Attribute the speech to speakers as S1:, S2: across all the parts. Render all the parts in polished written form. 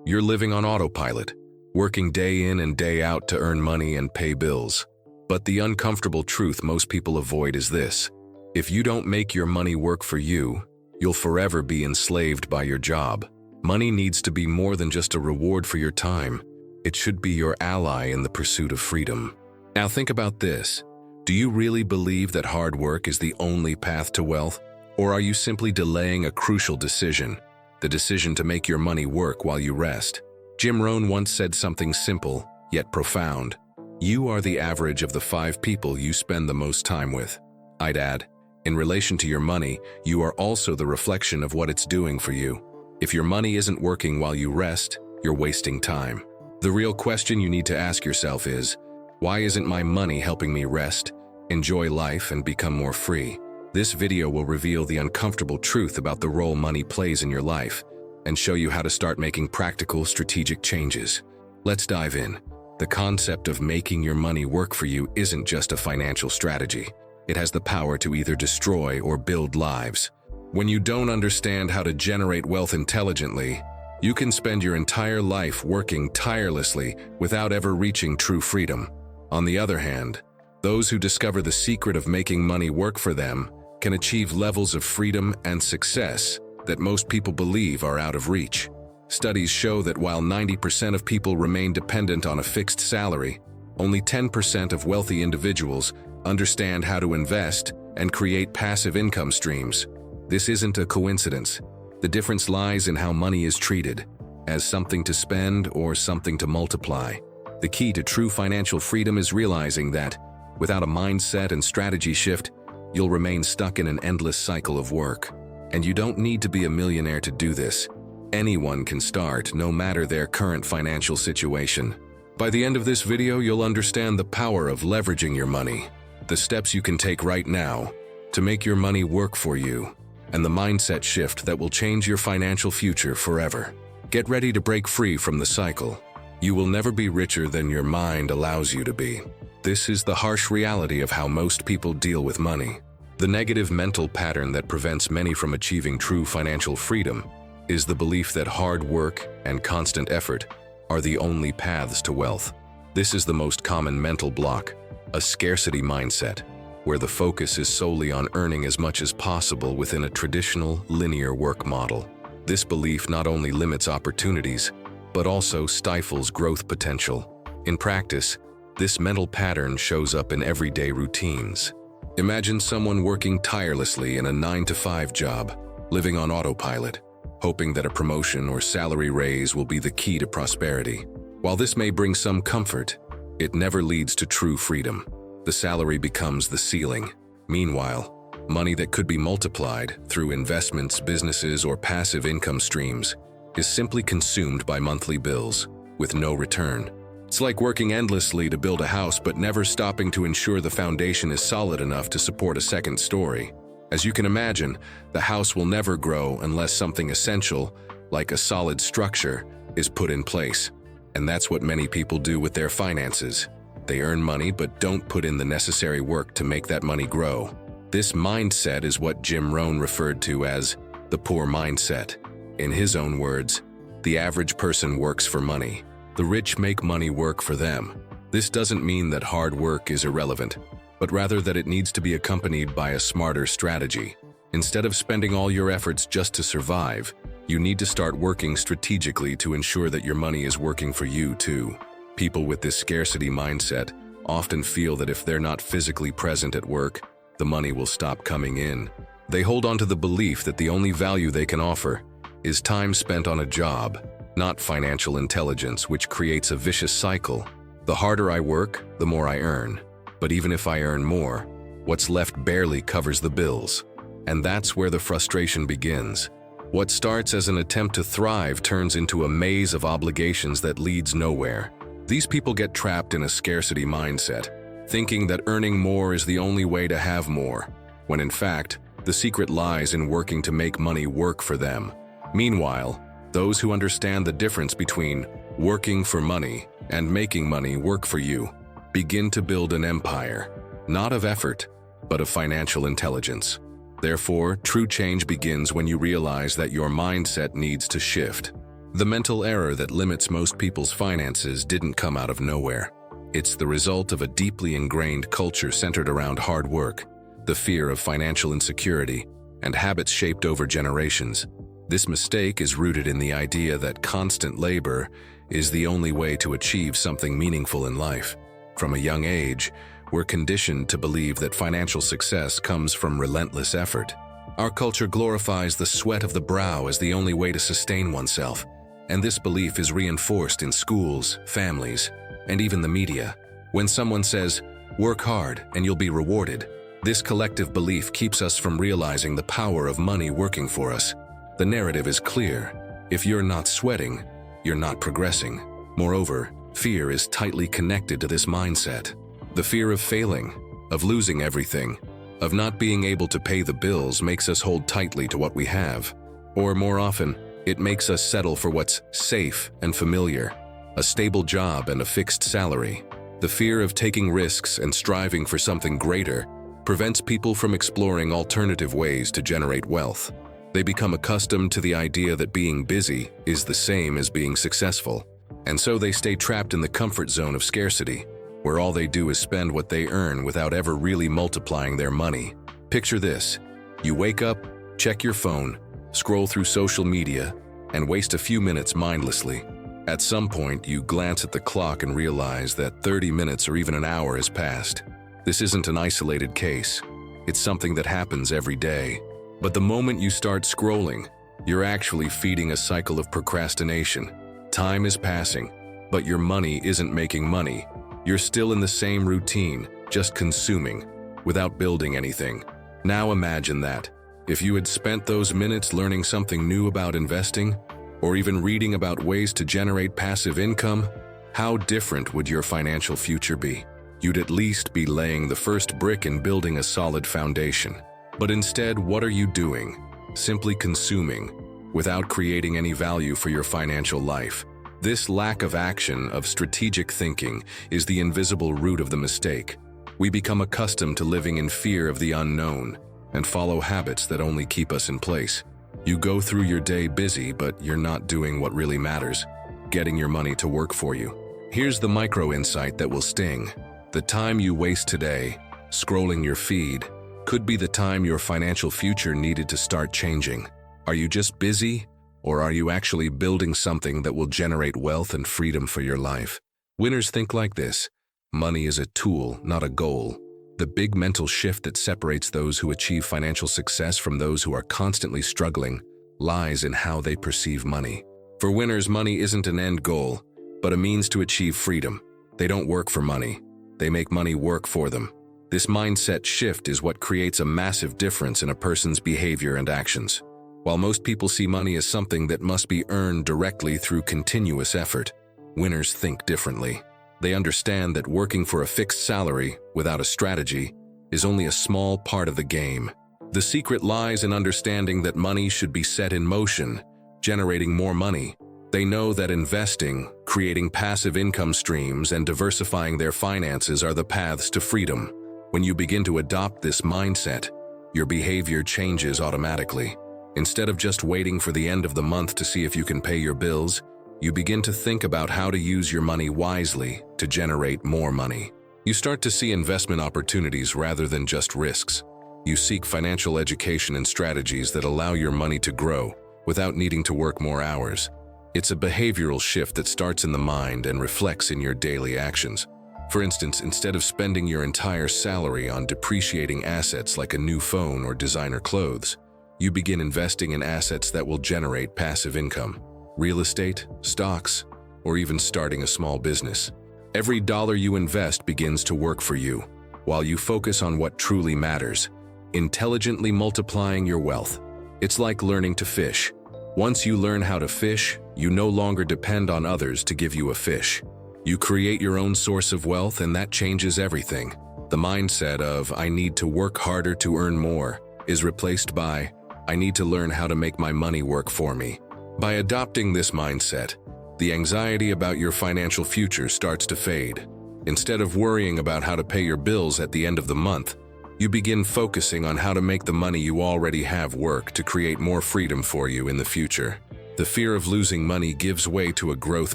S1: You're living on autopilot, working day in and day out to earn money and pay bills. But the uncomfortable truth most people avoid is this: if you don't make your money work for you, you'll forever be enslaved by your job. Money needs to be more than just a reward for your time. It should be your ally in the pursuit of freedom. Now think about this. Do you really believe that hard work is the only path to wealth? Or are you simply delaying a crucial decision, the decision to make your money work while you rest? Rohn once said something simple, yet profound. You are the average of the 5 people you spend the most time with. I'd add, in relation to your money, you are also the reflection of what it's doing for you. If your money isn't working while you rest, you're wasting time. The real question you need to ask yourself is, why isn't my money helping me rest, enjoy life, and become more free? This video will reveal the uncomfortable truth about the role money plays in your life and show you how to start making practical, strategic changes. Let's dive in. The concept of making your money work for you isn't just a financial strategy. It has the power to either destroy or build lives. When you don't understand how to generate wealth intelligently, you can spend your entire life working tirelessly without ever reaching true freedom. On the other hand, those who discover the secret of making money work for them can achieve levels of freedom and success that most people believe are out of reach. Studies show that while 90% of people remain dependent on a fixed salary, only 10% of wealthy individuals understand how to invest and create passive income streams. This isn't a coincidence. The difference lies in how money is treated, as something to spend or something to multiply. The key to true financial freedom is realizing that, without a mindset and strategy shift, you'll remain stuck in an endless cycle of work. And you don't need to be a millionaire to do this. Anyone can start, no matter their current financial situation. By the end of this video, you'll understand the power of leveraging your money, the steps you can take right now to make your money work for you, and the mindset shift that will change your financial future forever. Get ready to break free from the cycle. You will never be richer than your mind allows you to be. This is the harsh reality of how most people deal with money. The negative mental pattern that prevents many from achieving true financial freedom is the belief that hard work and constant effort are the only paths to wealth. This is the most common mental block, a scarcity mindset, where the focus is solely on earning as much as possible within a traditional, linear work model. This belief not only limits opportunities, but also stifles growth potential. In practice, this mental pattern shows up in everyday routines. Imagine someone working tirelessly in a 9-to-5 job, living on autopilot, hoping that a promotion or salary raise will be the key to prosperity. While this may bring some comfort, it never leads to true freedom. The salary becomes the ceiling. Meanwhile, money that could be multiplied through investments, businesses, or passive income streams is simply consumed by monthly bills, with no return. It's like working endlessly to build a house but never stopping to ensure the foundation is solid enough to support a second story. As you can imagine, the house will never grow unless something essential, like a solid structure, is put in place. And that's what many people do with their finances. They earn money but don't put in the necessary work to make that money grow. This mindset is what Rohn referred to as the poor mindset. In his own words, the average person works for money. The rich make money work for them. This doesn't mean that hard work is irrelevant, but rather that it needs to be accompanied by a smarter strategy. Instead of spending all your efforts just to survive, you need to start working strategically to ensure that your money is working for you too. People with this scarcity mindset often feel that if they're not physically present at work, the money will stop coming in. They hold on to the belief that the only value they can offer is time spent on a job, not financial intelligence, which creates a vicious cycle. The harder I work, the more I earn. But even if I earn more, what's left barely covers the bills. And that's where the frustration begins. What starts as an attempt to thrive turns into a maze of obligations that leads nowhere. These people get trapped in a scarcity mindset, thinking that earning more is the only way to have more, when in fact, the secret lies in working to make money work for them. Meanwhile, those who understand the difference between working for money and making money work for you begin to build an empire, not of effort, but of financial intelligence. Therefore, true change begins when you realize that your mindset needs to shift. The mental error that limits most people's finances didn't come out of nowhere. It's the result of a deeply ingrained culture centered around hard work, the fear of financial insecurity, and habits shaped over generations. This mistake is rooted in the idea that constant labor is the only way to achieve something meaningful in life. From a young age, we're conditioned to believe that financial success comes from relentless effort. Our culture glorifies the sweat of the brow as the only way to sustain oneself, and this belief is reinforced in schools, families, and even the media. When someone says, "Work hard and you'll be rewarded," this collective belief keeps us from realizing the power of money working for us. The narrative is clear. If you're not sweating, you're not progressing. Moreover, fear is tightly connected to this mindset. The fear of failing, of losing everything, of not being able to pay the bills makes us hold tightly to what we have. Or more often, it makes us settle for what's safe and familiar, a stable job and a fixed salary. The fear of taking risks and striving for something greater prevents people from exploring alternative ways to generate wealth. They become accustomed to the idea that being busy is the same as being successful, and so they stay trapped in the comfort zone of scarcity, where all they do is spend what they earn without ever really multiplying their money. Picture this: you wake up, check your phone, scroll through social media, and waste a few minutes mindlessly. At some point, you glance at the clock and realize that 30 minutes or even an hour has passed. This isn't an isolated case. It's something that happens every day. But the moment you start scrolling, you're actually feeding a cycle of procrastination. Time is passing, but your money isn't making money. You're still in the same routine, just consuming, without building anything. Now imagine that. If you had spent those minutes learning something new about investing, or even reading about ways to generate passive income, how different would your financial future be? You'd at least be laying the first brick in building a solid foundation. But instead, what are you doing? Simply consuming, without creating any value for your financial life. This lack of action, of strategic thinking, is the invisible root of the mistake. We become accustomed to living in fear of the unknown, and follow habits that only keep us in place. You go through your day busy, but you're not doing what really matters, getting your money to work for you. Here's the micro insight that will sting. The time you waste today, scrolling your feed, could be the time your financial future needed to start changing. Are you just busy, or are you actually building something that will generate wealth and freedom for your life? Winners think like this: money is a tool, not a goal. The big mental shift that separates those who achieve financial success from those who are constantly struggling lies in how they perceive money. For winners, money isn't an end goal, but a means to achieve freedom. They don't work for money. They make money work for them. This mindset shift is what creates a massive difference in a person's behavior and actions. While most people see money as something that must be earned directly through continuous effort, winners think differently. They understand that working for a fixed salary without a strategy is only a small part of the game. The secret lies in understanding that money should be set in motion, generating more money. They know that investing, creating passive income streams, and diversifying their finances are the paths to freedom. When you begin to adopt this mindset, your behavior changes automatically. Instead of just waiting for the end of the month to see if you can pay your bills, you begin to think about how to use your money wisely to generate more money. You start to see investment opportunities rather than just risks. You seek financial education and strategies that allow your money to grow without needing to work more hours. It's a behavioral shift that starts in the mind and reflects in your daily actions. For instance, instead of spending your entire salary on depreciating assets like a new phone or designer clothes, you begin investing in assets that will generate passive income. Real estate, stocks, or even starting a small business. Every dollar you invest begins to work for you, while you focus on what truly matters, intelligently multiplying your wealth. It's like learning to fish. Once you learn how to fish, you no longer depend on others to give you a fish. You create your own source of wealth, and that changes everything. The mindset of "I need to work harder to earn more" is replaced by "I need to learn how to make my money work for me." By adopting this mindset, the anxiety about your financial future starts to fade. Instead of worrying about how to pay your bills at the end of the month, you begin focusing on how to make the money you already have work to create more freedom for you in the future. The fear of losing money gives way to a growth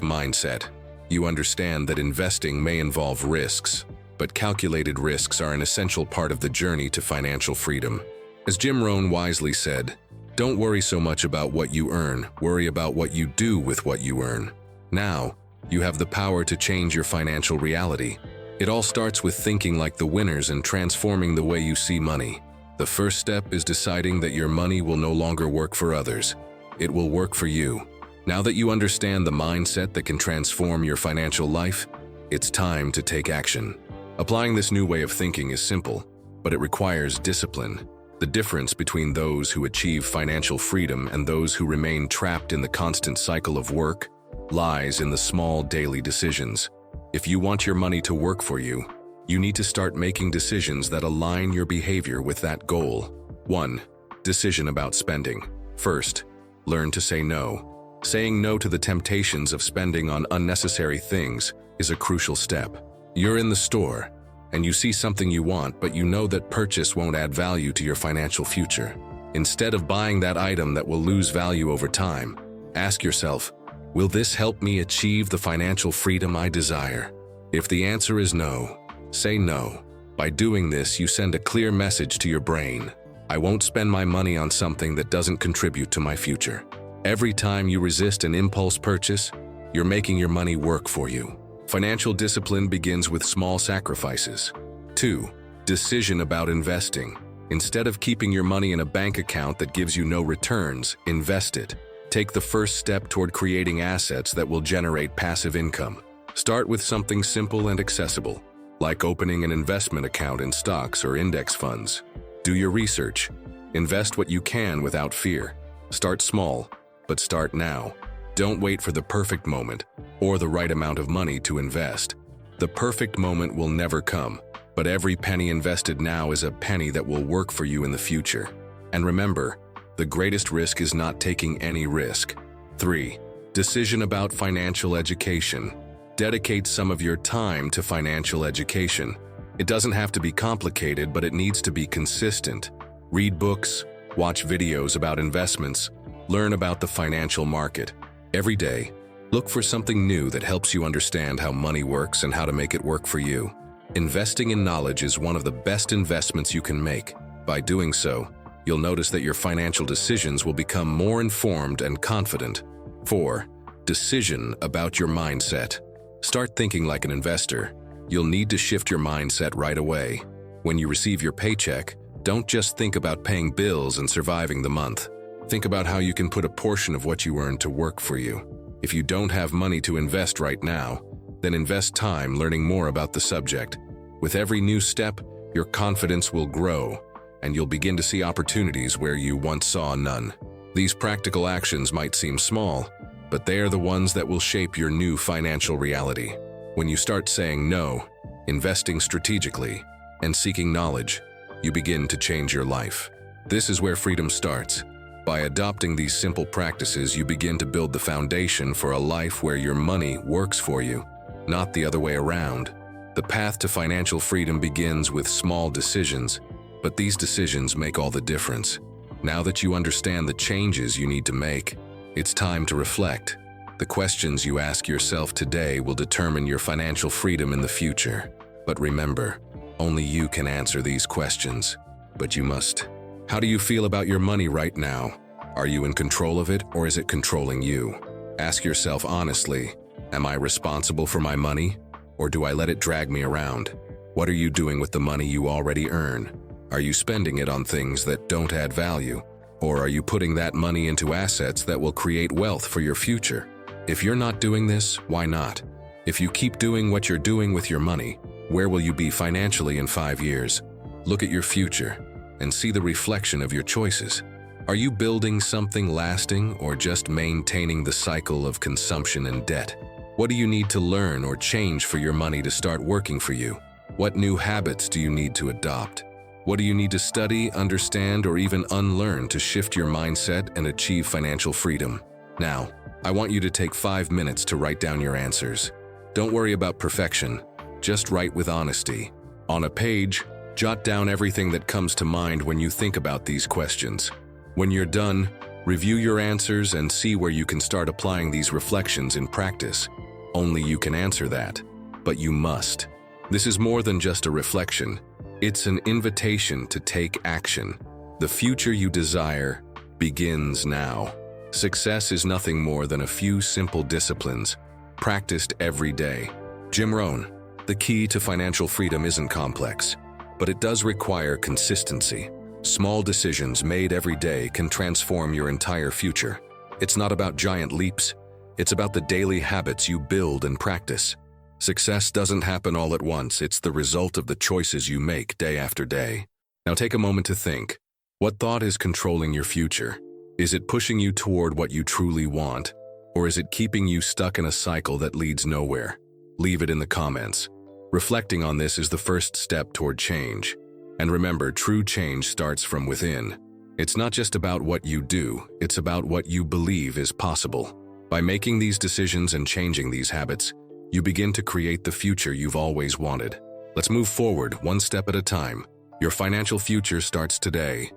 S1: mindset. You understand that investing may involve risks, but calculated risks are an essential part of the journey to financial freedom. As Jim Rohn wisely said, "Don't worry so much about what you earn, worry about what you do with what you earn." Now, you have the power to change your financial reality. It all starts with thinking like the winners and transforming the way you see money. The first step is deciding that your money will no longer work for others. It will work for you. Now that you understand the mindset that can transform your financial life, it's time to take action. Applying this new way of thinking is simple, but it requires discipline. The difference between those who achieve financial freedom and those who remain trapped in the constant cycle of work lies in the small daily decisions. If you want your money to work for you, you need to start making decisions that align your behavior with that goal. 1. Decision about spending. First, learn to say no. Saying no to the temptations of spending on unnecessary things is a crucial step. You're in the store, and you see something you want, but you know that purchase won't add value to your financial future. Instead of buying that item that will lose value over time, ask yourself, will this help me achieve the financial freedom I desire? If the answer is no, say no. By doing this, you send a clear message to your brain. I won't spend my money on something that doesn't contribute to my future. Every time you resist an impulse purchase, you're making your money work for you. Financial discipline begins with small sacrifices. 2. Decision about investing. Instead of keeping your money in a bank account that gives you no returns, invest it. Take the first step toward creating assets that will generate passive income. Start with something simple and accessible, like opening an investment account in stocks or index funds. Do your research. Invest what you can without fear. Start small, but start now. Don't wait for the perfect moment or the right amount of money to invest. The perfect moment will never come, but every penny invested now is a penny that will work for you in the future. And remember, the greatest risk is not taking any risk. 3. Decision about financial education. Dedicate some of your time to financial education. It doesn't have to be complicated, but it needs to be consistent. Read books, watch videos about investments, learn about the financial market. Every day, look for something new that helps you understand how money works and how to make it work for you. Investing in knowledge is one of the best investments you can make. By doing so, you'll notice that your financial decisions will become more informed and confident. 4. Decision about your mindset. Start thinking like an investor. You'll need to shift your mindset right away. When you receive your paycheck, don't just think about paying bills and surviving the month. Think about how you can put a portion of what you earn to work for you. If you don't have money to invest right now, then invest time learning more about the subject. With every new step, your confidence will grow, and you'll begin to see opportunities where you once saw none. These practical actions might seem small, but they are the ones that will shape your new financial reality. When you start saying no, investing strategically, and seeking knowledge, you begin to change your life. This is where freedom starts. By adopting these simple practices, you begin to build the foundation for a life where your money works for you, not the other way around. The path to financial freedom begins with small decisions, but these decisions make all the difference. Now that you understand the changes you need to make, it's time to reflect. The questions you ask yourself today will determine your financial freedom in the future. But remember, only you can answer these questions. But you must. How do you feel about your money right now? Are you in control of it, or is it controlling you? Ask yourself honestly, am I responsible for my money, or do I let it drag me around? What are you doing with the money you already earn? Are you spending it on things that don't add value? Or are you putting that money into assets that will create wealth for your future? If you're not doing this, why not? If you keep doing what you're doing with your money, where will you be financially in 5 years? Look at your future and see the reflection of your choices. Are you building something lasting or just maintaining the cycle of consumption and debt? What do you need to learn or change for your money to start working for you? What new habits do you need to adopt? What do you need to study, understand, or even unlearn to shift your mindset and achieve financial freedom? Now, I want you to take 5 minutes to write down your answers. Don't worry about perfection, just write with honesty. On a page, jot down everything that comes to mind when you think about these questions. When you're done, Review your answers and see where you can start applying these reflections in practice. Only you can answer that, but you must. This is more than just a reflection. It's an invitation to take action. The future you desire begins now. Success is nothing more than a few simple disciplines, practiced every day. Jim Rohn, the key to financial freedom isn't complex, but it does require consistency. Small decisions made every day can transform your entire future. It's not about giant leaps, it's about the daily habits you build and practice. Success doesn't happen all at once, it's the result of the choices you make day after day. Now take a moment to think. What thought is controlling your future? Is it pushing you toward what you truly want? Or is it keeping you stuck in a cycle that leads nowhere? Leave it in the comments. Reflecting on this is the first step toward change. And remember, true change starts from within. It's not just about what you do, it's about what you believe is possible. By making these decisions and changing these habits, you begin to create the future you've always wanted. Let's move forward, one step at a time. Your financial future starts today.